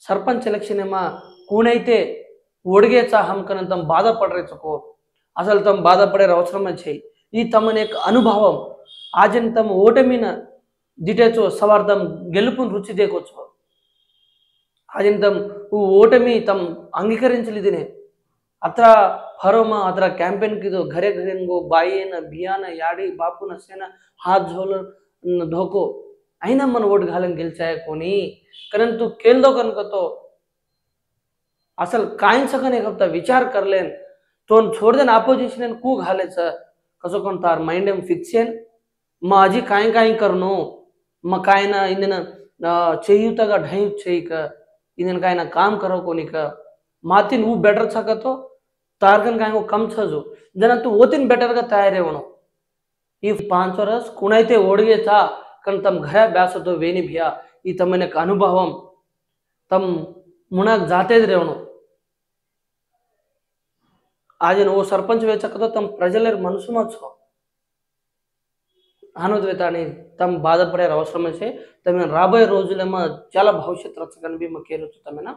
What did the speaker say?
sarpanch election में कोणैते ओडिगेचा हमकन तम बाधपडरेचको असल तम बाधपडे अवसरम छे ई तमने एक अनुभव आजन तम ओटमीन दिटेचो सवार तम गेलुपुन रुचि देखोचो आजन तम ओटमी तम अंगीकरिंचलिदिने अत्र हरोमा अत्र कैंपेन की तो घरे घरे गो बाईन बियान याडी बापून सेना हाथ झोल धोको అయినా మన ఓటు घालन गेलचाय कोणी कारण तू केल दो कन तो असल काइन सकन एक हफ्ता विचार कर लेन तो छोड़ देन अपोजिशन कू घालेच कसो कोण तार माइंड एम फिक्सेन माझी काय काय करनो म काय ना इंदन चेयुतगा ढई छई का इंदन काय ना काम करो कोणी का मातिन वो बेटर सकतो तारगन काय को कम छजो जना तू ओतिन बेटर का तयार रेवणो ई 5 वर्ष कुणाइते ओडगेचा कन तम घया ब्यासतो वेनी भिया ई तमने एक अनुभवम तम मुनाक जाते रेवणो आज वो सरपंच वेचकतो तम प्रजलर मनसुमा छो ఆనోద్వేతాని తమ బాధపడే అవసరం అయితే తమ రాబోయే రోజులమ చాలా భవిష్యత్తు రచకన్ బి మకేరు తమన